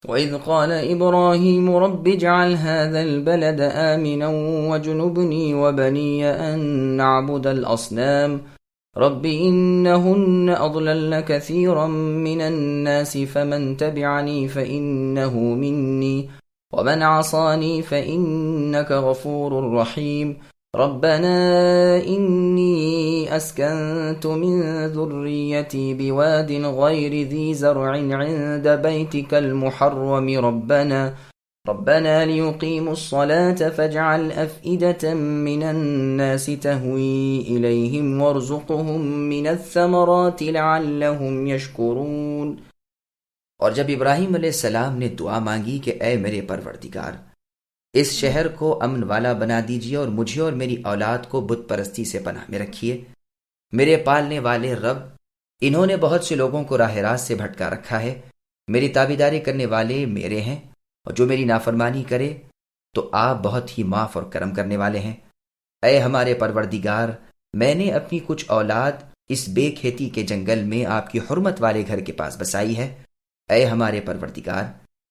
وإذ قال إبراهيم رب اجعل هذا البلد آمنا واجنبني وبني أن نعبد الأصنام رب إنهن أضللن كثيرا من الناس فمن تبعني فإنه مني ومن عصاني فإنك غفور رحيم ربنا إني أسكنت من ذريتي بواد غير ذي زرع عند بيتك المحرم ربنا ليقيموا الصلاة فاجعل أفئدة من الناس تهوي إليهم وارزقهم من الثمرات لعلهم يشكرون۔ اور جب ابراہیم علیہ السلام نے دعا مانگی کہ اے میرے پروردگار، اس شہر کو امن والا بنا دیجیے اور مجھے اور میری اولاد کو بت پرستی سے پناہ میں رکھیے، میرے پالنے والے رب، انہوں نے بہت سے لوگوں کو راہ راست سے بھٹکا رکھا ہے، میری تابعداری کرنے والے میرے ہیں، اور جو میری نافرمانی کرے تو آپ بہت ہی معاف اور کرم کرنے والے ہیں۔ اے ہمارے پروردگار، میں نے اپنی کچھ اولاد اس بے کھیتی کے جنگل میں آپ کی حرمت والے گھر کے پاس بسائی ہے۔ اے ہمارے پروردگار،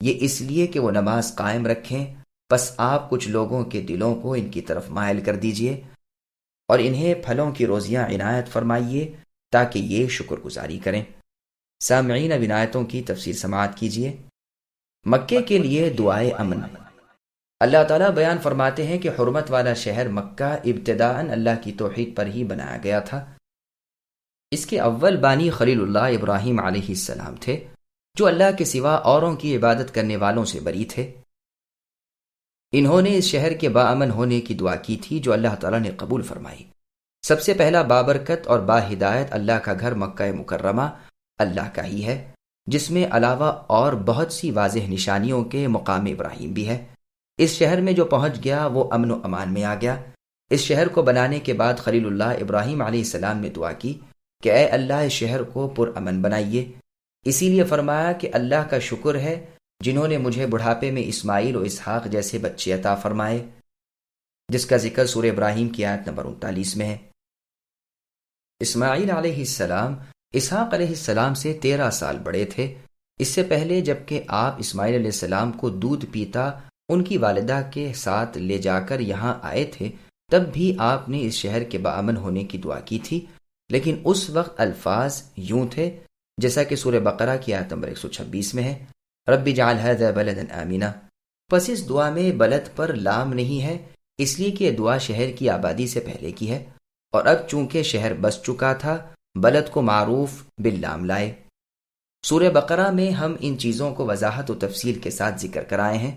یہ اس لیے کہ وہ نماز قائم رکھیں، بس آپ کچھ لوگوں کے دلوں کو ان کی طرف مائل کر دیجئے اور انہیں پھلوں کی روزیاں عنایت فرمائیے تاکہ یہ شکر گزاری کریں۔ سامعین، اب عنایتوں کی تفسیر سماعت کیجئے۔ مکے کے لیے دعائے امن۔ اللہ تعالیٰ بیان فرماتے ہیں کہ حرمت والا شہر مکہ ابتداءً اللہ کی توحید پر ہی بنایا گیا تھا۔ اس کے اول بانی خلیل اللہ ابراہیم علیہ السلام تھے، جو اللہ کے سوا اوروں کی عبادت کرنے والوں سے بری تھے۔ انہوں نے اس شہر کے باامن ہونے کی دعا کی تھی جو اللہ تعالیٰ نے قبول فرمائی۔ سب سے پہلا بابرکت اور باہدایت اللہ کا گھر مکہ مکرمہ اللہ کا ہی ہے، جس میں علاوہ اور بہت سی واضح نشانیوں کے مقام ابراہیم بھی ہے۔ اس شہر میں جو پہنچ گیا وہ امن و امان میں آ گیا۔ اس شہر کو بنانے کے بعد خلیل اللہ ابراہیم علیہ السلام نے دعا کی کہ اے اللہ اس شہر کو پرامن بنائیے۔ اسی لیے فرمایا کہ اللہ کا شکر ہے جنہوں نے مجھے بڑھاپے میں اسماعیل و اسحاق جیسے بچے عطا فرمائے، جس کا ذکر سورہ ابراہیم کی آیت نمبر 39 میں ہے۔ اسماعیل علیہ السلام اسحاق علیہ السلام سے 13 سال بڑے تھے۔ اس سے پہلے جبکہ آپ اسماعیل علیہ السلام کو دودھ پیتا ان کی والدہ کے ساتھ لے جا کر یہاں آئے تھے، تب بھی آپ نے اس شہر کے باامن ہونے کی دعا کی تھی، لیکن اس وقت الفاظ یوں تھے جیسا کہ سورہ بقرہ کی آیت نمبر 126 میں ہے، رب اجعل ھذا بلدا آمنا۔ پس اس دعا میں بلد پر لام نہیں ہے، اس لیے کہ یہ دعا شہر کی آبادی سے پہلے کی ہے، اور اب چونکہ شہر بس چکا تھا بلد کو معروف باللام لائے۔ سورہ بقرہ میں ہم ان چیزوں کو وضاحت و تفصیل کے ساتھ ذکر کرائے ہیں۔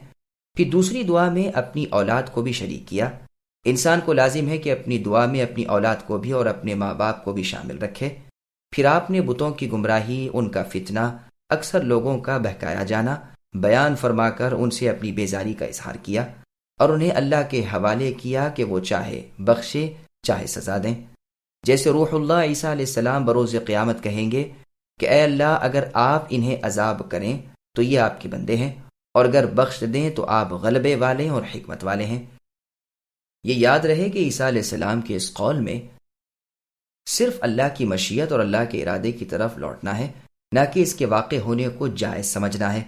پھر دوسری دعا میں اپنی اولاد کو بھی شریک کیا۔ انسان کو لازم ہے کہ اپنی دعا میں اپنی اولاد کو بھی اور اپنے ماں باپ کو بھی شامل رکھے۔ پھر آپ نے بتوں کی گمراہی، ان کا فتنہ، اکثر لوگوں کا بہکایا جانا بیان فرما کر ان سے اپنی بیزاری کا اظہار کیا اور انہیں اللہ کے حوالے کیا کہ وہ چاہے بخشے چاہے سزا دیں۔ جیسے روح اللہ عیسیٰ علیہ السلام بروز قیامت کہیں گے کہ اے اللہ، اگر آپ انہیں عذاب کریں تو یہ آپ کے بندے ہیں، اور اگر بخش دیں تو آپ غلبے والے اور حکمت والے ہیں۔ یہ یاد رہے کہ عیسیٰ علیہ السلام کے اس قول میں صرف اللہ کی مشیت اور اللہ کے ارادے کی طرف لوٹنا ہے، نہ کہ اس کے واقع ہونے کو جائز سمجھنا ہے۔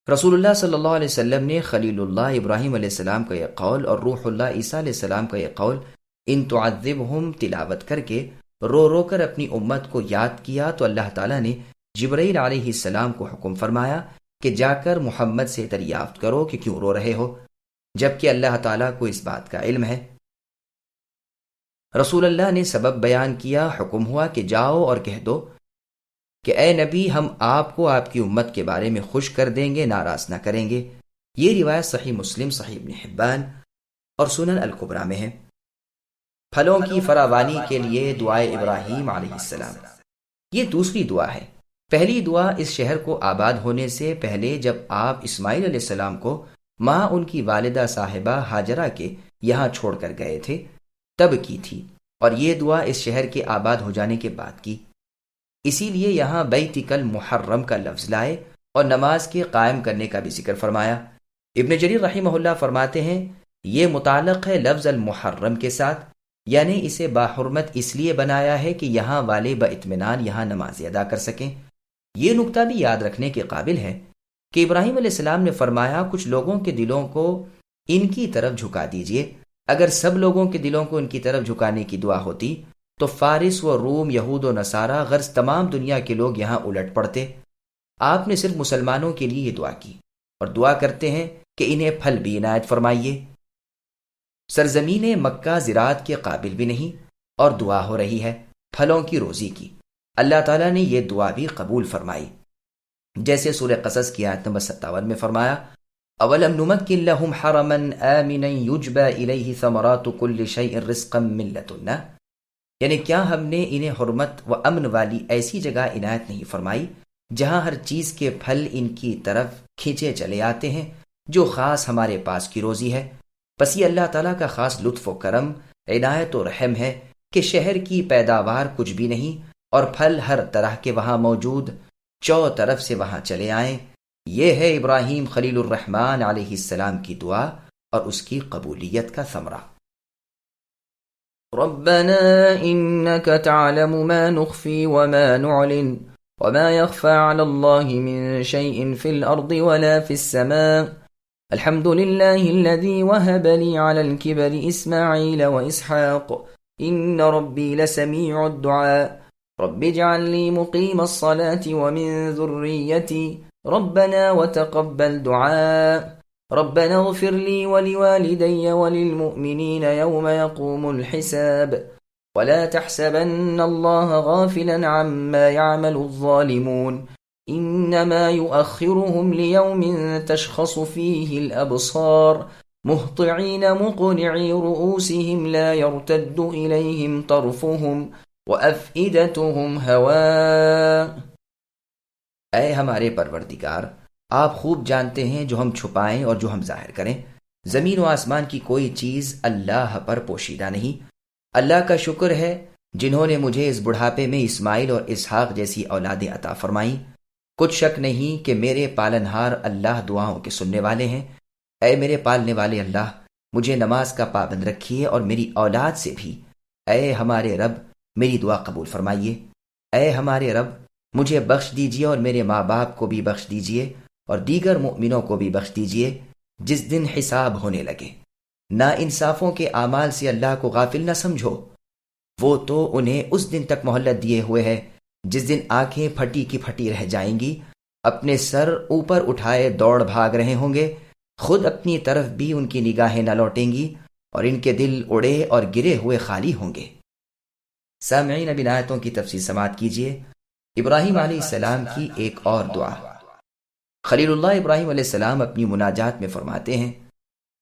رسول اللہ صلی اللہ علیہ وسلم نے خلیل اللہ ابراہیم علیہ السلام کا یہ قول اور روح اللہ عیسیٰ علیہ السلام کا یہ قول ان تعذبہم تلاوت کر کے رو رو کر اپنی امت کو یاد کیا تو اللہ تعالیٰ نے جبرائیل علیہ السلام کو حکم فرمایا کہ جا کر محمد سے دریافت کرو کہ کیوں رو رہے ہو، جبکہ اللہ تعالیٰ کو اس بات کا علم ہے۔ رسول اللہ نے سبب بیان کیا، حکم ہوا کہ جاؤ اور کہہ دو کہ اے نبی، ہم آپ کو آپ کی امت کے بارے میں خوش کر دیں گے، ناراض نہ کریں گے۔ یہ روایت صحیح مسلم، صحیح ابن حبان اور سنن الکبریٰ میں ہے۔ پھلوں کی فراوانی کے لیے دعائے ابراہیم علیہ السلام۔ یہ دوسری دعا ہے۔ پہلی دعا اس شہر کو آباد ہونے سے پہلے جب آپ اسماعیل علیہ السلام کو ماں ان کی والدہ صاحبہ ہاجرہ کے یہاں چھوڑ کر گئے تھے تب کی تھی، اور یہ دعا اس شہر کے آباد ہو جانے کے بعد کی۔ اسی لیے یہاں بیتک المحرم کا لفظ لائے اور نماز کے قائم کرنے کا بھی ذکر فرمایا۔ ابن جریر رحمہ اللہ فرماتے ہیں یہ متعلق ہے لفظ المحرم کے ساتھ، یعنی اسے باحرمت اس لیے بنایا ہے کہ یہاں والے باطمینان یہاں نماز ادا کر سکیں۔ یہ نکتہ بھی یاد رکھنے کے قابل ہے کہ ابراہیم علیہ السلام نے فرمایا کچھ لوگوں کے دلوں کو ان کی طرف جھکا دیجئے۔ اگر سب لوگوں کے دلوں کو ان کی طرف جھکانے کی دعا ہوتی تو فارس و روم، یہود و نصارہ، غرض تمام دنیا کے لوگ یہاں الٹ پڑتے۔ آپ نے صرف مسلمانوں کے لیے یہ دعا کی، اور دعا کرتے ہیں کہ انہیں پھل بھی عنایت فرمائیے۔ سرزمین مکہ زراعت کے قابل بھی نہیں، اور دعا ہو رہی ہے پھلوں کی روزی کی۔ اللہ تعالیٰ نے یہ دعا بھی قبول فرمائی، جیسے سورہ قصص کی آیت نمبر 57 میں فرمایا اولم نمکن لهم حرما آمنا یجبى الیہ ثمرات کل شیء رزقا من لدنا، یعنی کیا ہم نے انہیں حرمت و امن والی ایسی جگہ عنایت نہیں فرمائی جہاں ہر چیز کے پھل ان کی طرف کھینچے چلے آتے ہیں، جو خاص ہمارے پاس کی روزی ہے۔ پس یہ اللہ تعالیٰ کا خاص لطف و کرم، عنایت و رحم ہے کہ شہر کی پیداوار کچھ بھی نہیں اور پھل ہر طرح کے وہاں موجود، چو طرف سے وہاں چلے آئیں۔ یہ ہے ابراہیم خلیل الرحمن علیہ السلام کی دعا اور اس کی قبولیت کا ثمرہ۔ ربنا انك تعلم ما نخفي وما نعلن وما يخفى على الله من شيء في الأرض ولا في السماء الحمد لله الذي وهب لي على الكبر إسماعيل وإسحاق إن ربي لسميع الدعاء رب اجعل لي مقيم الصلاة ومن ذريتي ربنا وتقبل دعاء ربنا اغفر لي ولوالدي وللمؤمنين يوم يقوم الحساب ولا تحسبن الله غافلا عما يعمل الظالمون إنما يؤخرهم ليوم تشخص فيه الأبصار مهطعين مقنعي رؤوسهم لا يرتد إليهم طرفهم وأفئدتهم هواء۔ اے ہمارے پروردگار، آپ خوب جانتے ہیں جو ہم چھپائیں اور جو ہم ظاہر کریں۔ زمین و آسمان کی کوئی چیز اللہ پر پوشیدہ نہیں۔ اللہ کا شکر ہے جنہوں نے مجھے اس بڑھاپے میں اسماعیل اور اسحاق جیسی اولادیں عطا فرمائیں۔ کچھ شک نہیں کہ میرے پالنہار اللہ دعاؤں کے سننے والے ہیں۔ اے میرے پالنے والے اللہ، مجھے نماز کا پابند رکھیے اور میری اولاد سے بھی۔ اے ہمارے رب، میری دعا قبول فرمائیے۔ اے ہمارے رب، مجھے بخش دیجیے اور میرے ماں باپ کو بھی بخش دیجیے اور دیگر مؤمنوں کو بھی بخش دیجیے جس دن حساب ہونے لگے۔ نا انصافوں کے اعمال سے اللہ کو غافل نہ سمجھو، وہ تو انہیں اس دن تک مہلت دیے ہوئے ہے جس دن آنکھیں پھٹی کی پھٹی رہ جائیں گی، اپنے سر اوپر اٹھائے دوڑ بھاگ رہے ہوں گے، خود اپنی طرف بھی ان کی نگاہیں نہ لوٹیں گی اور ان کے دل اڑے اور گرے ہوئے خالی ہوں گے۔ سامعین، اب ان آیتوں کی تفصیل سماعت کیجیے۔ ابراہیم علیہ السلام کی ایک اور دعا۔ خلیل اللہ ابراہیم علیہ السلام اپنی مناجات میں فرماتے ہیں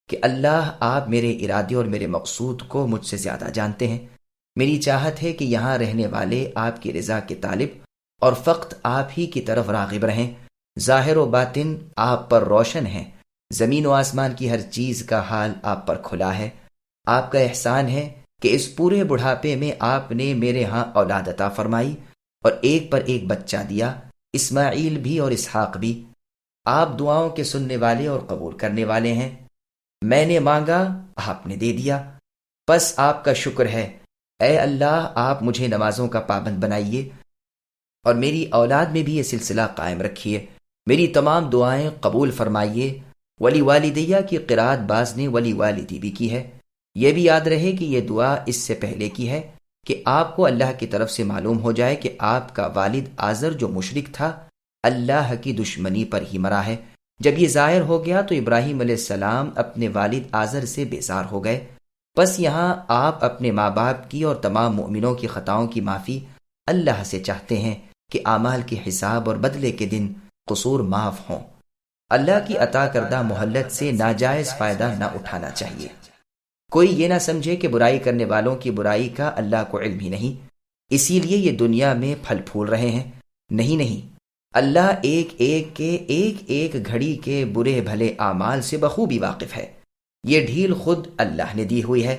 کہ اللہ، آپ میرے ارادے اور میرے مقصود کو مجھ سے زیادہ جانتے ہیں۔ میری چاہت ہے کہ یہاں رہنے والے آپ کی رضا کے طالب اور فقط آپ ہی کی طرف راغب رہیں۔ ظاہر و باطن آپ پر روشن ہیں، زمین و آسمان کی ہر چیز کا حال آپ پر کھلا ہے۔ آپ کا احسان ہے کہ اس پورے بڑھاپے میں آپ نے میرے ہاں اولاد عطا فرمائی اور ایک پر ایک بچہ دیا، اسماعیل بھی اور اسحاق بھی۔ آپ دعاؤں کے سننے والے اور قبول کرنے والے ہیں۔ میں نے مانگا، آپ نے دے دیا، بس آپ کا شکر ہے۔ اے اللہ، آپ مجھے نمازوں کا پابند بنائیے اور میری اولاد میں بھی یہ سلسلہ قائم رکھیے۔ میری تمام دعائیں قبول فرمائیے۔ ولی والدیہ کی قرات بعض نے ولی والدی بھی کی ہے۔ یہ بھی یاد رہے کہ یہ دعا اس سے پہلے کی ہے کہ آپ کو اللہ کی طرف سے معلوم ہو جائے کہ آپ کا والد آزر جو مشرک تھا، اللہ کی دشمنی پر ہی مرا ہے۔ جب یہ ظاہر ہو گیا تو ابراہیم علیہ السلام اپنے والد آزر سے بیزار ہو گئے۔ بس یہاں آپ اپنے ماں باپ کی اور تمام مؤمنوں کی خطاؤں کی معافی اللہ سے چاہتے ہیں کہ اعمال کے حساب اور بدلے کے دن قصور معاف ہوں۔ اللہ کی عطا کردہ مہلت سے ناجائز فائدہ نہ اٹھانا چاہیے۔ کوئی یہ نہ سمجھے کہ برائی کرنے والوں کی برائی کا اللہ کو علم ہی نہیں، اسی لیے یہ دنیا میں پھل پھول رہے ہیں۔ نہیں، اللہ ایک ایک گھڑی کے برے بھلے اعمال سے بخوبی واقف ہے۔ یہ ڈھیل خود اللہ نے دی ہوئی ہے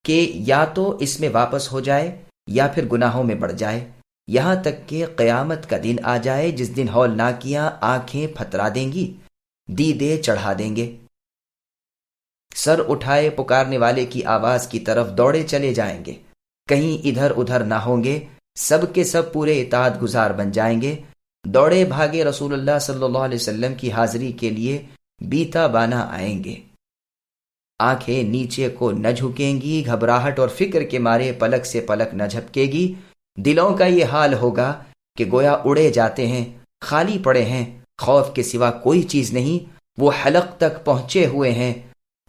کہ یا تو اس میں واپس ہو جائے یا پھر گناہوں میں بڑھ جائے، یہاں تک کہ قیامت کا دن آ جائے جس دن ہولناکیاں آنکھیں پھترا دیں گی، دیدے چڑھا دیں گے، سر اٹھائے پکارنے والے کی آواز کی طرف دوڑے چلے جائیں گے، کہیں ادھر ادھر نہ ہوں گے، سب کے سب پورے اطاعت گزار بن جائیں گے، دوڑے بھاگے رسول اللہ صلی اللہ علیہ وسلم کی حاضری کے لیے بیتا بانا آئیں گے، آنکھیں نیچے کو نہ جھکیں گی، گھبراہٹ اور فکر کے مارے پلک سے پلک نہ جھپکے گی، دلوں کا یہ حال ہوگا کہ گویا اڑے جاتے ہیں، خالی پڑے ہیں، خوف کے سوا کوئی چیز نہیں، وہ حلق تک پہنچے ہوئے ہیں،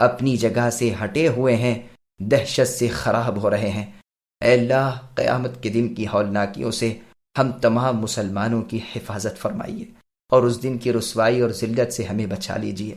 اپنی جگہ سے ہٹے ہوئے ہیں، دہشت سے خراب ہو رہے ہیں۔ اے اللہ، قیامت کے دن کی ہولناکیوں سے ہم تمام مسلمانوں کی حفاظت فرمائیے اور اس دن کی رسوائی اور ذلت سے ہمیں بچا لیجیے۔